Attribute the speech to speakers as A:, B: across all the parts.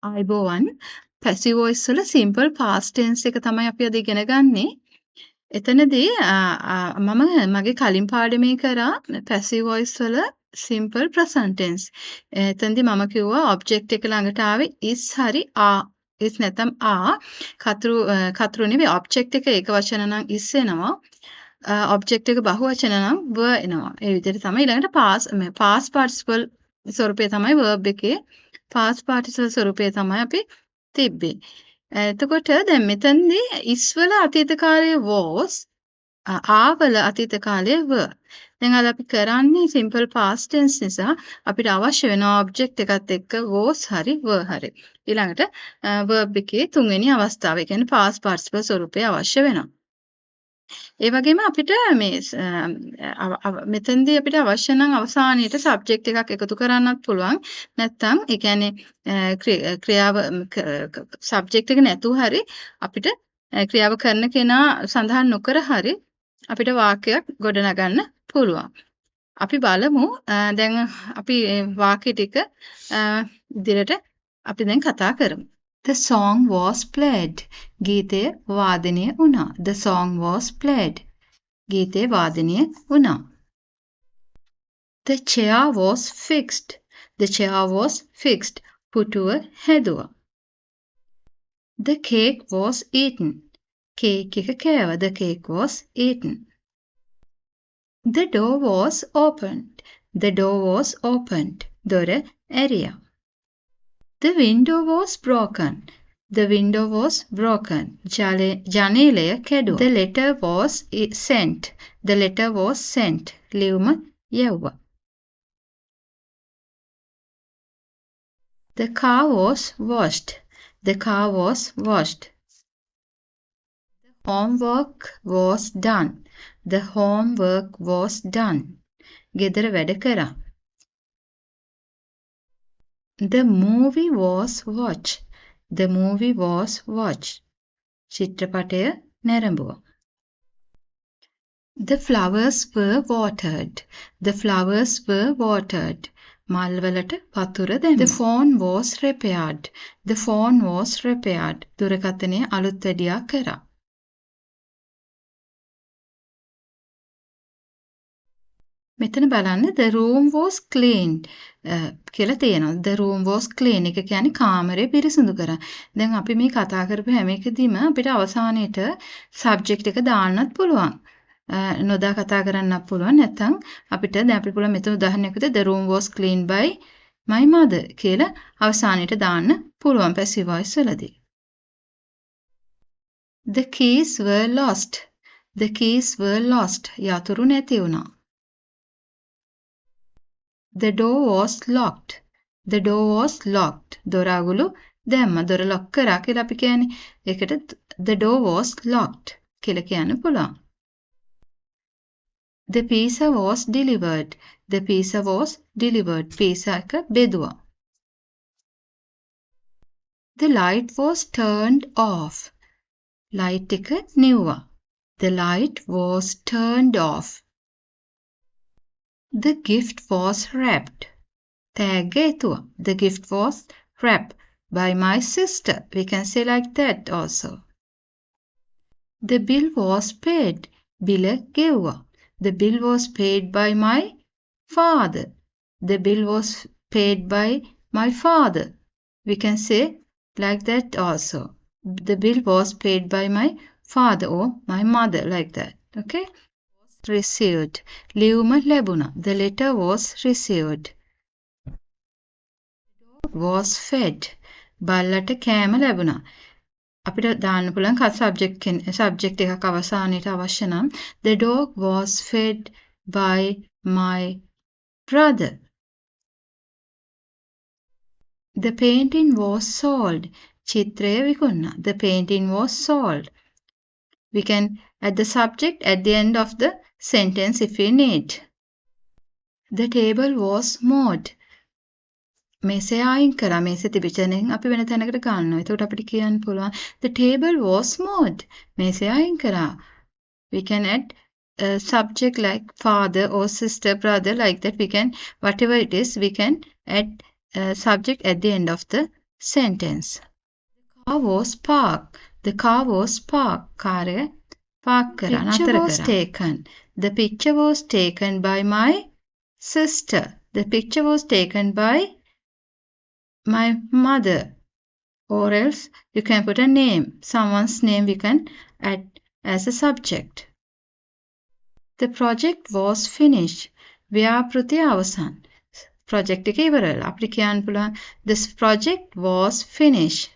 A: ආයිබෝවන් passive voice වල simple past tense එක තමයි අපි අද ඉගෙන ගන්නේ. එතනදී මම මගේ කලින් පාඩමේ කරා පැසිව් වොයිස් වල සිම්පල් ප්‍රසන්ට් ටෙන්ස්. එතනදී මම කිව්වා ඔබ්ජෙක්ට් එක ළඟට ආවේ is හරි are. is නැත්නම් are කතුරු නෙවෙයි ඔබ්ජෙක්ට් එක ඒක වචන නම් is එනවා. ඔබ්ජෙක්ට් එක බහුවචන නම් were එනවා. ඒ විදිහට තමයි ඊළඟට past participle ස්වරූපය තමයි verb එකේ past participle ස්වරූපය තමයි අපි තිබ්බේ. එතකොට දැන් මෙතනදී is වල අතීත කාලයේ was are වල අතීත කාලයේ were. දැන් අද අපි කරන්නේ simple past tense නිසා අපිට අවශ්‍ය වෙන object එකත් එක්ක was හරි were හරි. ඊළඟට verb එකේ තුන්වෙනි අවස්ථාව. ඒ කියන්නේ past participle ස්වරූපය අවශ්‍ය වෙනවා. ඒ වගේම අපිට මෙතනදී අපිට අවශ්‍ය නම් අවසානයේට සබ්ජෙක්ට් එකක් එකතු කරන්නත් පුළුවන්. නැත්නම් ඒ කියන්නේ ක්‍රියාව සබ්ජෙක්ට් එක නැතුව හරි අපිට ක්‍රියාව කරන කෙනා සඳහන් නොකර හරි අපිට වාක්‍යයක් ගොඩනගන්න පුළුවන්. අපි බලමු දැන් අපි වාක්‍ය ටික ඉදිරියට අපි දැන් කතා කරමු. The song was played. ගීතය වාදනය වුණා. The song was played. ගීතය වාදනය වුණා. The chair was fixed. The chair was fixed. පුටුව හැදුවා. The cake was eaten. Cake එක කෑවා. The cake was eaten. The door was opened. The door was opened. දොර ඇරියා. The window was broken. The window was broken. ජනේලය කැඩුවා. The letter was sent. The letter was sent. ලියුම යවුවා. The car was washed. The car was washed. The homework was done. The homework was done. ගෙදර වැඩ කරා. The movie was watched. The movie was watched. චිත්‍රපටය නැරඹුවා. The flowers were watered. The flowers were watered. මල් වලට වතුර දැම්මා. The phone was repaired. The phone was repaired. දුරකථනය අලුත් වැඩියා කරා. මෙතන බලන්න the room was cleaned කියලා තියෙනවා. The room was clean එක කියන්නේ කාමරය පිරිසිදු කරා. දැන් අපි මේ කතා කරපු හැම එකදීම අපිට අවසානයේට subject එක දාන්නත් පුළුවන්. නොදා කතා කරන්නත් පුළුවන්. නැත්නම් අපිට දැන් අපි පුළුවන් මෙතන උදාහරණයක් විදිහට the room was cleaned by my mother කියලා අවසානයේට දාන්න පුළුවන් passive voice වලදී. The keys were lost. The keys were lost. යතුරු නැති වුණා. The door was locked. The door was locked. දොර අගුළු දැම්මා. දොර lock කරා කියලා අපි කියන්නේ. ඒකට the door was locked කියලා කියන්න පුළුවන්. The pizza was delivered. The pizza was delivered. pizza එක බෙදුවා. The light was turned off. light එක නිව්වා. The light was turned off. The gift was wrapped. තෑග්ග එතුවා. The gift was wrapped by my sister. We can say like that also. The bill was paid. බිල ගෙව්වා. The bill was paid by my father. The bill was paid by my father. We can say like that also. The bill was paid by my father or my mother like that. Okay? Received. ලියුම ලැබුණා. The letter was received. Was fed. බල්ලට කෑම ලැබුණා. අපිට දාන්න පුළුවන් subject එකක් අවසානයේට අවශ්‍ය නම් the dog was fed by my brother. The painting was sold. චිත්‍රය විකුණුණා. The painting was sold. We can add the subject at the end of the sentence if we need. The table was moved. මේසය අයින් කරා. මේසෙ තිබිච්ච තැනින් අපි වෙන තැනකට ගන්නවා. එතකොට අපිට කියන්න පුළුවන් the table was moved. මේසය අයින් කරා. We can add a subject like father or sister, brother like that. We can whatever it is we can add a subject at the end of the sentence. Car was parked. The car was parked. කාරය park කරා. Picture was taken. The picture was taken by my sister. The picture was taken by my mother. Or else you can put a name. Someone's name we can add as a subject. The project was finished. ව්‍යාපෘතිය අවසන්. project එක ඉවර වෙලා. අපිට කියන්න පුළුවන් this project was finished.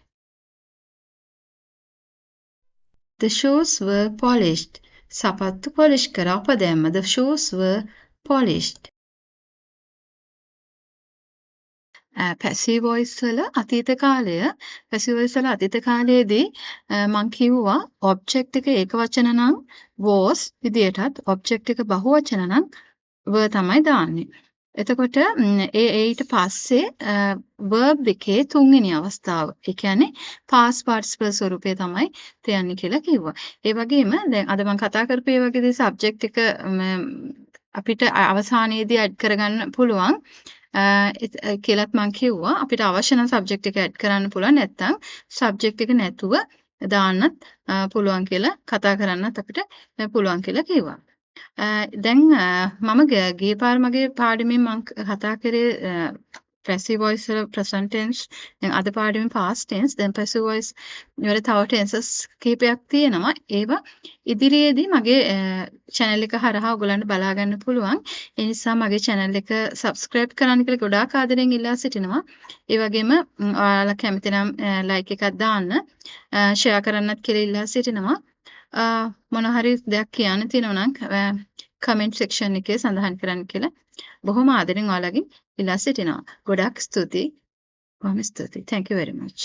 A: The shoes were polished. සපත්තු polish කරා අප දැම්ම. The shoes were polished. passive voice වල අතීත කාලය passive voice වල අතීත කාලයේදී මම කිව්වා object එක ඒකවචන නම් was විදියටත් object එක බහුවචන නම් were තමයි දාන්නේ. එතකොට ඊට පස්සේ verb එකේ තුන්වෙනි අවස්ථාව. ඒ කියන්නේ past participle ස්වරූපය තමයි තියන්නේ කියලා කිව්වා. ඒ වගේම දැන් අද මම කතා කරපු ඒ වගේ subject එක අපිට අවසානයේදී add කරගන්න පුළුවන්. කියලාත් මම කිව්වා අපිට අවශ්‍ය නම් subject එක add කරන්න පුළුවන් නැත්නම් subject එක නැතුව දාන්නත් පුළුවන් කියලා කතා කරන්නත් අපිට පුළුවන් කියලා කිව්වා. දැන් මම ගිය පාර මගේ පාඩමේ මම කතා කරේ passive voice වල present tense දැන් අද පාඩමේ past tense දැන් passive voice වල තව tenses කීපයක් තියෙනවා ඒවා ඉදිරියේදී මගේ channel එක හරහා ඔයගලන්ට බලා ගන්න පුළුවන් ඒ නිසා මගේ channel එක subscribe කරන්න කියලා ගොඩාක් ආදරෙන් ඉල්ලා සිටිනවා ඒ වගේම ඔයාලා කැමති නම් like එකක් දාන්න share කරන්නත් කියලා ඉල්ලා සිටිනවා මොන හරි දෙයක් කියන්න තියෙනවා නම් comment section එකේ සඳහන් කරන්න කියලා බොහොම ආදරෙන් ඔයාලගෙන් ඉල්ලා සිටිනවා. ගොඩාක් ස්තුතියි. බොහොම ස්තුතියි. Thank you very much.